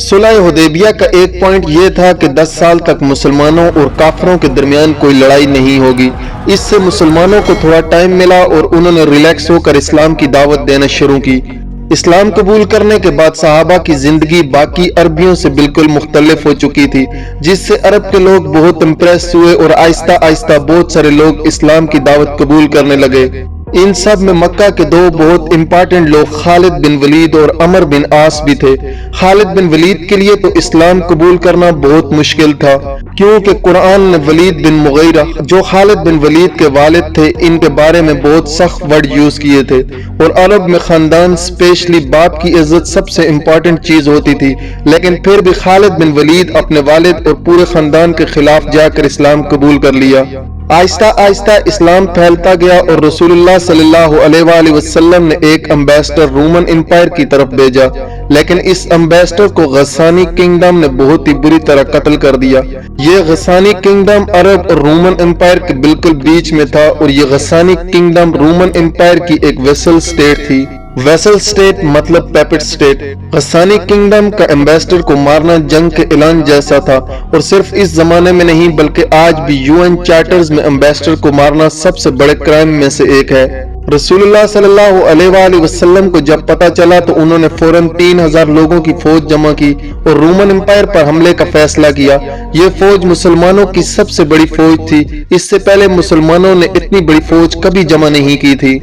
सुलह हुदैबिया का एक पॉइंट ये था कि 10 साल तक मुसलमानों और काफरों के दरमियान कोई लड़ाई नहीं होगी। इससे मुसलमानों को थोड़ा टाइम मिला और उन्होंने रिलैक्स होकर इस्लाम की दावत देना शुरू की। इस्लाम कबूल करने के बाद सहाबा की जिंदगी बाकी अरबियों से बिल्कुल मुख्तलिफ हो चुकी थी, जिससे अरब के लोग बहुत इम्प्रेस हुए और आहिस्ता आहिस्ता बहुत सारे लोग इस्लाम की दावत कबूल करने लगे। इन सब में मक्का के दो बहुत इंपॉर्टेंट लोग खालिद बिन वलीद और अमर बिन आस भी थे। खालिद बिन वलीद के लिए तो इस्लाम कबूल करना बहुत मुश्किल था, क्योंकि कुरान ने वलीद बिन मुगीरा जो खालिद बिन वलीद के वालिद थे इनके बारे में बहुत सख्त वर्ड यूज किए थे। और अरब में खानदान स्पेशली बाप की इज्जत सबसे इम्पोर्टेंट चीज होती थी, लेकिन फिर भी खालिद बिन वलीद अपने वालिद और पूरे खानदान के खिलाफ जाकर इस्लाम कबूल कर लिया। आहिस्ता आहिस्ता इस्लाम फैलता गया और रसूलुल्लाह सल्लल्लाहु अलैहि वसल्लम ने एक एम्बेसडर रोमन एम्पायर की तरफ भेजा, लेकिन इस एम्बेसडर को गसानी किंगडम ने बहुत ही बुरी तरह कत्ल कर दिया। ये गसानी किंगडम अरब और रोमन एम्पायर के बिल्कुल बीच में था और ये गसानी किंगडम रोमन एम्पायर की एक वेसल स्टेट थी। वेसल स्टेट मतलब पैपेट स्टेट। गसानी किंगडम का एम्बेसडर को मारना जंग के ऐलान जैसा था, और सिर्फ इस जमाने में नहीं बल्कि आज भी यूएन चार्टर्स में एम्बेसडर को मारना सबसे बड़े क्राइम में से एक है। रसूलुल्लाह सल्लल्लाहु अलैहि वसल्लम को जब पता चला तो उन्होंने फौरन 3000 लोगों की फौज जमा की और रोमन एम्पायर पर हमले का फैसला किया। ये फौज मुसलमानों की सबसे बड़ी फौज थी। इससे पहले मुसलमानों ने इतनी बड़ी फौज कभी जमा नहीं की थी।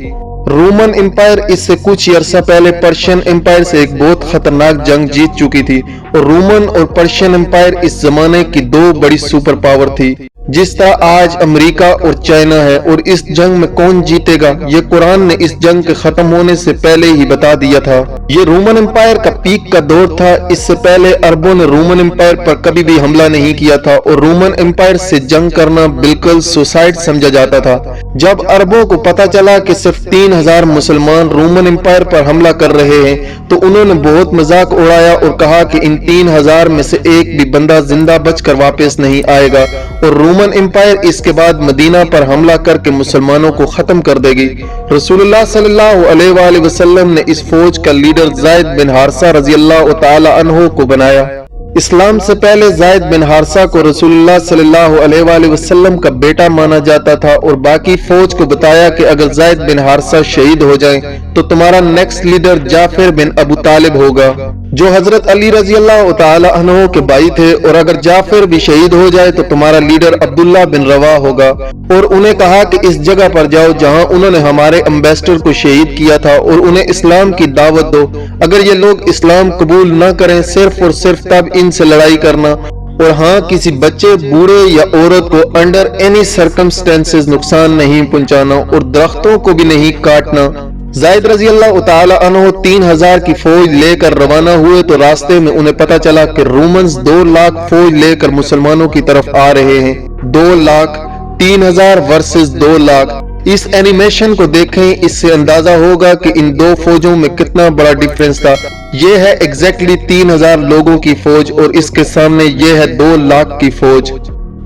रोमन एम्पायर इससे कुछ अरसा पहले पर्शियन एम्पायर से एक बहुत खतरनाक जंग जीत चुकी थी, और रोमन और पर्शियन एम्पायर इस जमाने की दो बड़ी सुपर पावर थी। जिस तरह आज अमेरिका और चाइना है, और इस जंग में कौन जीतेगा ये कुरान ने इस जंग के खत्म होने से पहले ही बता दिया था। ये रोमन एम्पायर का पीक का दौर था। इससे पहले अरबों ने रोमन एम्पायर पर कभी भी हमला नहीं किया था, और रोमन एम्पायर से जंग करना बिल्कुल सुसाइड समझा जाता था। जब अरबों को पता चला कि सिर्फ 3000 मुसलमान रोमन एम्पायर पर हमला कर रहे हैं, तो उन्होंने बहुत मजाक उड़ाया और कहा कि इन 3000 में से एक भी बंदा जिंदा बचकर वापस नहीं आएगा, और रोमन एम्पायर इसके बाद मदीना पर हमला करके मुसलमानों को खत्म कर देगी। रसूलुल्लाह सल्लल्लाहु अलैहि वसल्लम ने इस फौज का लीडर ज़ैद बिन हारिसा रज़ियल्लाहु ताला अन्हु को बनाया। इस्लाम से पहले ज़ैद बिन हारिसा को रसूलुल्लाह सल्लल्लाहु अलैहि वसल्लम का बेटा माना जाता था, और बाकी फौज को बताया कि अगर ज़ैद बिन हारिसा शहीद हो जाएं तो तुम्हारा नेक्स्ट लीडर जाफिर बिन अबू तालिब होगा, जो हजरत अली रज़ियल्लाहु ताला अन्हु के भाई थे, और अगर जाफिर भी शहीद हो जाए तो तुम्हारा लीडर अब्दुल्ला बिन रवा होगा। और उन्हें कहा कि इस जगह पर जाओ जहां उन्होंने हमारे एम्बेसडर को शहीद किया था, और उन्हें इस्लाम की दावत दो। अगर ये लोग इस्लाम कबूल न करें सिर्फ और सिर्फ तब इनसे लड़ाई करना, और हाँ किसी बच्चे, बूढ़े या औरत को अंडर एनी सर्कमस्टेंसेस नुकसान नहीं पहुंचाना, और दरख्तों को भी नहीं काटना। ज़ैद रज़ियल्लाहु ताला अन्हु 3000 की फौज लेकर रवाना हुए तो रास्ते में उन्हें पता चला कि रोमन्स 2 लाख फौज लेकर मुसलमानों की तरफ आ रहे हैं। 2 लाख 3000 वर्सेस 2 लाख। इस एनिमेशन को देखें, इससे अंदाजा होगा कि इन दो फौजों में कितना बड़ा डिफरेंस था। ये है एग्जैक्टली 3000 लोगों की फौज, और इसके सामने ये है 2 लाख की फौज।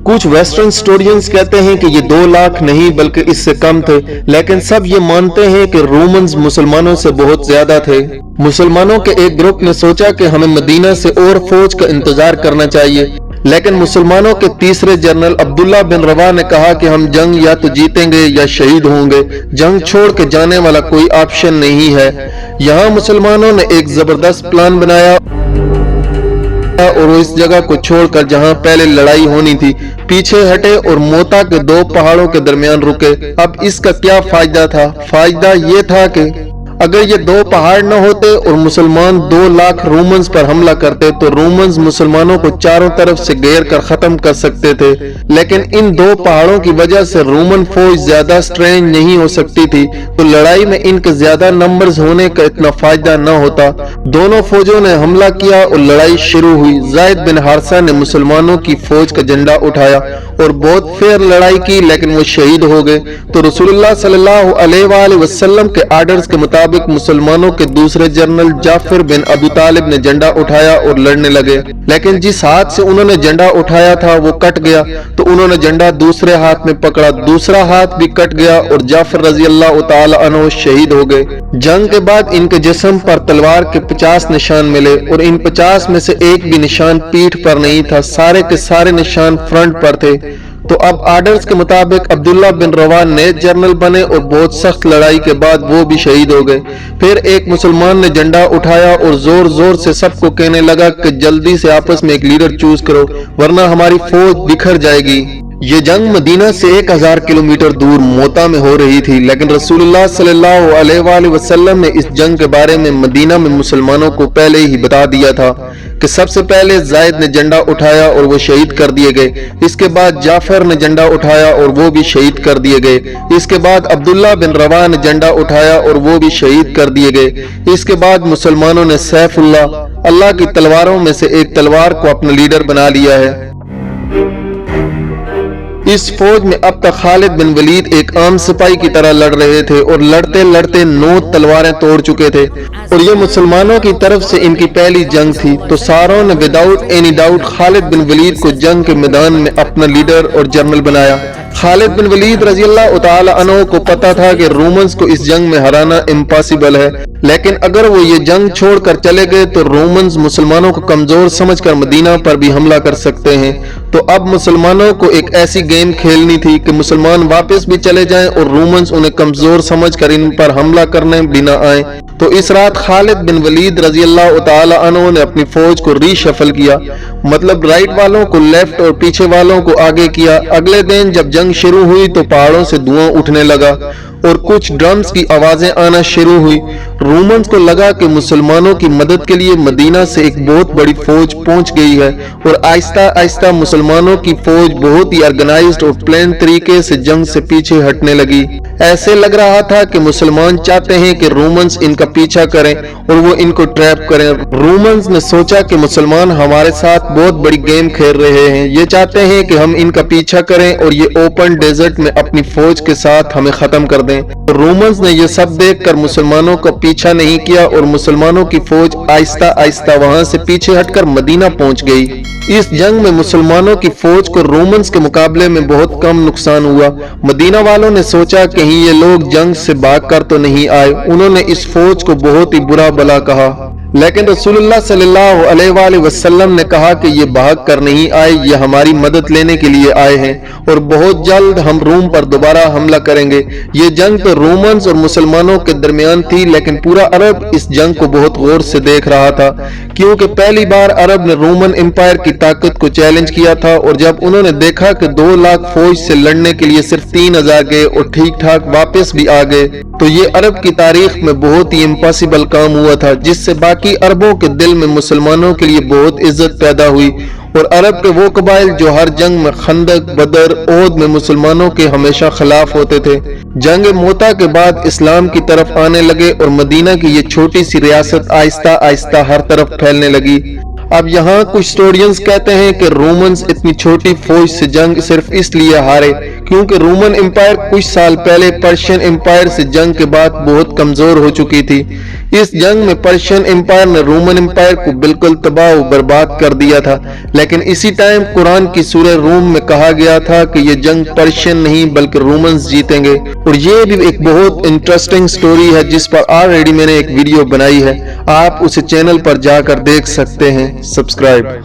कुछ वेस्टर्न स्टोरियंस कहते हैं कि ये 2 लाख नहीं बल्कि इससे कम थे, लेकिन सब ये मानते हैं कि रोमन्स मुसलमानों से बहुत ज्यादा थे। मुसलमानों के एक ग्रुप ने सोचा कि हमें मदीना से और फौज का इंतजार करना चाहिए, लेकिन मुसलमानों के तीसरे जनरल अब्दुल्ला बिन रवा ने कहा कि हम जंग या तो जीतेंगे या शहीद होंगे, जंग छोड़ के जाने वाला कोई ऑप्शन नहीं है। यहाँ मुसलमानों ने एक जबरदस्त प्लान बनाया और वो इस जगह को छोड़कर जहां पहले लड़ाई होनी थी पीछे हटे और मोता के 2 पहाड़ों के दरमियान रुके। अब इसका क्या फायदा था? फायदा ये था कि अगर ये 2 पहाड़ न होते और मुसलमान 2 लाख रोमन्स पर हमला करते तो रोमन्स मुसलमानों को चारों तरफ से घेर कर खत्म कर सकते थे, लेकिन इन 2 पहाड़ों की वजह से रोमन फौज ज्यादा स्ट्रेंज नहीं हो सकती थी, तो लड़ाई में इनके ज्यादा नंबर्स होने का इतना फायदा न होता। दोनों फौजों ने हमला किया और लड़ाई शुरू हुई। ज़ैद बिन हारिसा ने मुसलमानों की फौज का झंडा उठाया और बहुत फेयर लड़ाई की, लेकिन वो शहीद हो गए। तो रसूलुल्लाह सल्लल्लाहु अलैहि वसल्लम के आर्डर्स के मुताबिक मुताबिक मुसलमानों के दूसरे जनरल जाफर बिन अबू तालिब ने झंडा उठाया और लड़ने लगे, लेकिन जिस हाथ से उन्होंने झंडा उठाया था वो कट गया, तो उन्होंने झंडा दूसरे हाथ में पकड़ा, दूसरा हाथ भी कट गया और जाफर रजी अल्लाह तआला अन्हु शहीद हो गए। जंग के बाद इनके जिस्म पर तलवार के 50 निशान मिले और इन 50 में से एक भी निशान पीठ पर नहीं था, सारे के सारे निशान फ्रंट पर थे। तो अब आर्डर्स के मुताबिक अब्दुल्ला बिन रवा नए जनरल बने और बहुत सख्त लड़ाई के बाद वो भी शहीद हो गए। फिर एक मुसलमान ने झंडा उठाया और जोर जोर से सबको कहने लगा कि जल्दी से आपस में एक लीडर चूज करो वरना हमारी फौज बिखर जाएगी। ये जंग मदीना से 1000 किलोमीटर दूर मोता में हो रही थी, लेकिन रसूलुल्लाह सल्लल्लाहु अलैहि वसल्लम ने इस जंग के बारे में मदीना में मुसलमानों को पहले ही बता दिया था कि सबसे पहले जायद ने झंडा उठाया और वो शहीद कर दिए गए। इसके बाद जाफर ने झंडा उठाया और वो भी शहीद कर दिए गए। इसके बाद अब्दुल्ला बिन रवा ने झंडा उठाया और वो भी शहीद कर दिए गए। इसके बाद मुसलमानों ने सैफुल्लाह, अल्लाह की तलवारों में से एक तलवार को अपना लीडर बना लिया है। इस फौज में अब तक खालिद बिन वलीद एक आम सिपाही की तरह लड़ रहे थे और लड़ते लड़ते 9 तलवारें तोड़ चुके थे और ये मुसलमानों की तरफ से इनकी पहली जंग थी। तो सारों ने विदाउट एनी डाउट खालिद बिन वलीद को जंग के मैदान में अपना लीडर और जनरल बनाया। खालिद बिन वलीद रजी अल्लाह तआला अन्हु को पता था कि रोमन्स को इस जंग में हराना इम्पॉसिबल है, लेकिन अगर वो ये जंग छोड़कर चले गए तो रोमन्स मुसलमानों को कमजोर समझकर मदीना पर भी हमला कर सकते हैं। तो अब मुसलमानों को एक ऐसी गेम खेलनी थी कि मुसलमान वापस भी चले जाएं और रोमन्स उन्हें कमजोर समझकर इन पर हमला करने भी न आए। तो इस रात खालिद बिन वलीद रजी अल्लाह तआला अन्हु ने अपनी फौज को रीशफल किया, मतलब राइट वालों को लेफ्ट और पीछे वालों को आगे किया। अगले दिन जब जंग शुरू हुई तो पहाड़ों से धुआं उठने लगा और कुछ ड्रम्स की आवाजें आना शुरू हुई। रोमन्स को लगा कि मुसलमानों की मदद के लिए मदीना से एक बहुत बड़ी फौज पहुंच गई है और आहिस्ता आहिस्ता मुसलमानों की फौज बहुत ही ऑर्गेनाइज्ड और प्लान तरीके से जंग से पीछे हटने लगी। ऐसे लग रहा था कि मुसलमान चाहते हैं कि रोमन्स इनका पीछा करें और वो इनको ट्रैप करें। रोमन्स ने सोचा कि मुसलमान हमारे साथ बहुत बड़ी गेम खेल रहे हैं, ये चाहते हैं कि हम इनका पीछा करें और ये ओपन डेजर्ट में अपनी फौज के साथ हमें खत्म कर दें। रोमन्स ने यह सब देखकर मुसलमानों का पीछा नहीं किया और मुसलमानों की फौज आहिस्ता आहिस्ता वहां से पीछे हटकर मदीना पहुंच गई। इस जंग में मुसलमानों की फौज को रोमन्स के मुकाबले में बहुत कम नुकसान हुआ। मदीना वालों ने सोचा कहीं ये लोग जंग से भागकर तो नहीं आए। उन्होंने इस फौज को बहुत ही बुरा भला कहा, लेकिन रसूलुल्लाह सल्लल्लाहु अलैहि वसल्लम ने कहा कि ये भाग कर नहीं आए, ये हमारी मदद लेने के लिए आए हैं और बहुत जल्द हम रोम पर दोबारा हमला करेंगे। ये जंग तो रोमन्स और मुसलमानों के दरमियान थी, लेकिन पूरा अरब इस जंग को बहुत गौर से देख रहा था, क्योंकि पहली बार अरब ने रोमन एम्पायर की ताकत को चैलेंज किया था। और जब उन्होंने देखा कि 2 लाख फौज से लड़ने के लिए सिर्फ 3000 गए और ठीक ठाक वापस भी आ गए, तो ये अरब की तारीख में बहुत ही इम्पॉसिबल काम हुआ था, जिससे बाकी अरबों के दिल में मुसलमानों के लिए बहुत इज्जत पैदा हुई। और अरब के वो कबाइल जो हर जंग में खंदक, बदर, ओहद में मुसलमानों के हमेशा खिलाफ होते थे, जंग मोता के बाद इस्लाम की तरफ आने लगे और मदीना की ये छोटी सी रियासत आहिस्ता आहिस्ता हर तरफ फैलने लगी। अब यहाँ कुछ हिस्टोरियंस कहते हैं कि रोमन्स इतनी छोटी फौज से जंग सिर्फ इसलिए हारे क्योंकि रोमन एम्पायर कुछ साल पहले पर्शियन एम्पायर से जंग के बाद बहुत कमजोर हो चुकी थी। इस जंग में पर्शियन एम्पायर ने रोमन एम्पायर को बिल्कुल तबाह बर्बाद कर दिया था, लेकिन इसी टाइम कुरान की सूरह रूम में कहा गया था कि ये जंग पर्शियन नहीं बल्कि रोमन्स जीतेंगे। और ये भी एक बहुत इंटरेस्टिंग स्टोरी है जिस पर ऑलरेडी मैंने एक वीडियो बनाई है, आप उसे चैनल पर जाकर देख सकते हैं। सब्सक्राइब।